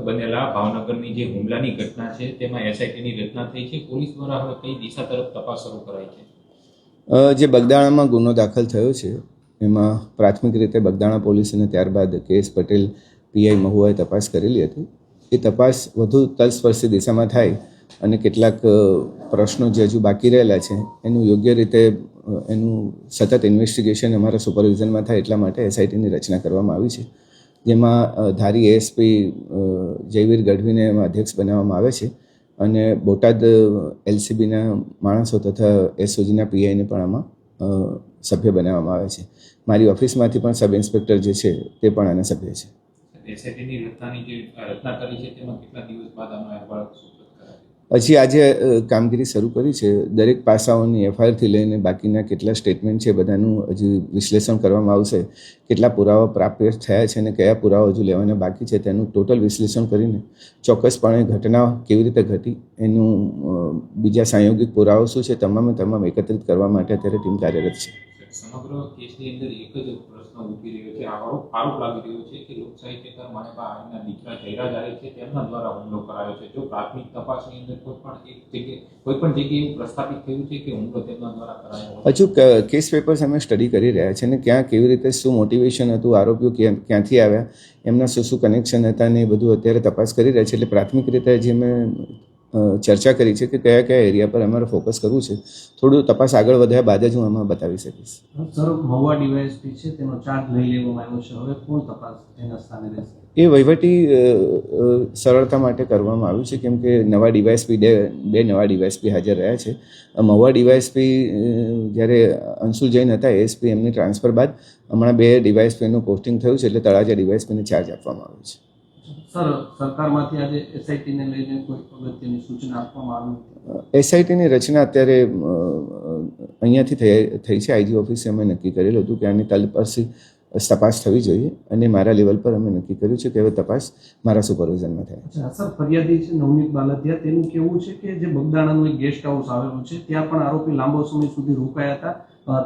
બનેલા ભાવનગરની જે હુમલાની ઘટના છે તેમાં એસઆઈટીની રચના થઈ છે. પોલીસ દ્વારા હવે કઈ દિશા તરફ તપાસ શરૂ કરાઈ છે? જે બગદાણામાં ગુનો દાખલ થયો છે એમાં પ્રાથમિક રીતે બગદાણા પોલીસ અને ત્યારબાદ KS પટેલ PI મહુવાએ તપાસ કરેલી હતી. એ તપાસ વધુ તલસ્પર્શી દિશામાં થાય અને કેટલાક પ્રશ્નો જે હજુ બાકી રહેલા છે એનું યોગ્ય રીતે એનું સતત ઇન્વેસ્ટિગેશન અમારા સુપરવિઝનમાં થાય એટલા માટે SITની રચના કરવામાં આવી છે, જેમાં ધારી ASP જયવીર ગઢવીને એમાં અધ્યક્ષ બનાવવામાં આવે છે અને બોટાદ LCBના માણસો તથા SOGના PIને પણ આમાં સભ્ય બનાવવામાં આવે છે. મારી ઓફિસમાંથી પણ સબ ઇન્સ્પેક્ટર જે છે તે પણ આના સભ્ય છે. એસઆઈટીની રચનાની જે રચના કરી છે તેમાં કેટલા દિવસ બાદ આનો અહેવાલ સુપરત કરાશે? હજી આજે કામગીરી શરૂ કરી છે. દરેક પાસાઓની FIRથી લઈને બાકીના કેટલા સ્ટેટમેન્ટ છે બધાનું હજી વિશ્લેષણ કરવામાં આવશે. કેટલા પુરાવા પ્રાપ્ત થયા છે અને કયા પુરાવા હજુ લેવાના બાકી છે તેનું ટોટલ વિશ્લેષણ કરીને ચોક્કસપણે ઘટના કેવી રીતે ઘટી એનું બીજા સંયોગિક પુરાવા શું છે તમામ એકત્રિત કરવા માટે અત્યારે ટીમ કાર્યરત છે. સમગ્ર કેસની અંદર એક જ પ્રશ્ન ઉઠી રહ્યો છે, આરોપ લાગી રહ્યો છે કે લોક સાહિત્યકાર માણેકા આહિરના દીકરા જયરાજ આહિર છે તેમના દ્વારા હુમલો કરાયો છે. જો પ્રાથમિક તપાસની અંદર કોઈ પણ જગ્યાએ એવું પ્રસ્થાપિત થયું છે કે હુમલો તેમના દ્વારા કરાયો? હજુ કેસ પેપર્સ અમે સ્ટડી કરી રહ્યા છીએ અને ક્યાં કેવી રીતે શું મોટિવેશન હતું, આરોપીઓ ક્યાંથી આવ્યા, એમના શું કનેક્શન હતા ને એ બધું અત્યારે તપાસ કરી રહ્યા છે. એટલે પ્રાથમિક રીતે જે અમે ચર્ચા કરી છે કે કયા એરિયા પર અમારે ફોકસ કરવું છે, થોડું તપાસ આગળ વધ્યા બાદ જ હું આમાં બતાવી શકીશ. સર, મહુવા ડીવાયએસપી છે તેનો ચાર્જ લઈ લેવામાં આવ્યો છે, હવે કોણ તપાસ તેના સ્થાને રહેશે? એ વહીવટી સરળતા માટે કરવામાં આવ્યું છે, કેમ કે નવા ડીવાયએસપી બે નવા ડીવાયએસપી હાજર રહ્યા છે. મહુવા ડીવાયએસપી જ્યારે અંશુલ જૈન હતા ASP, એમની ટ્રાન્સફર બાદ હમણાં બે ડીવાયએસપીનું પોસ્ટિંગ થયું છે, એટલે તળાજા ડીવાયએસપીને ચાર્જ આપવામાં આવ્યો છે. સર, સરકારમાંથી આજે SITને લઈને કોઈ અગત્યની સૂચના આપવામાં આવી? SITની રચના અત્યારે અહીંયાથી થઈ છે. IG ઓફિસે અમે નક્કી કરેલું હતું કે આની તલસ્પર્શી તપાસ થવી જોઈએ અને મારા લેવલ પર અમે નક્કી કર્યું છે કે હવે તપાસ મારા સુપરવિઝનમાં થાય. સર, ફરિયાદી છે નવનીત બાલદિયા, તેનું કહેવું છે કે જે બગદાણાનું એક ગેસ્ટ હાઉસ આવેલું છે ત્યાં પણ આરોપી લાંબો સમય સુધી રોકાયા હતા,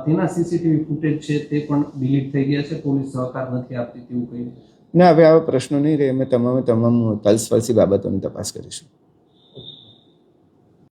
તેના CCTV ફૂટેજ છે તે પણ ડિલીટ થઈ ગયા છે, પોલીસ સહકાર નથી આપતી તેવું કહીને. ના, હવે આવા પ્રશ્નો નહીં રહે. અમે તમામ તલસ્પર્શી બાબતોની તપાસ કરીશું.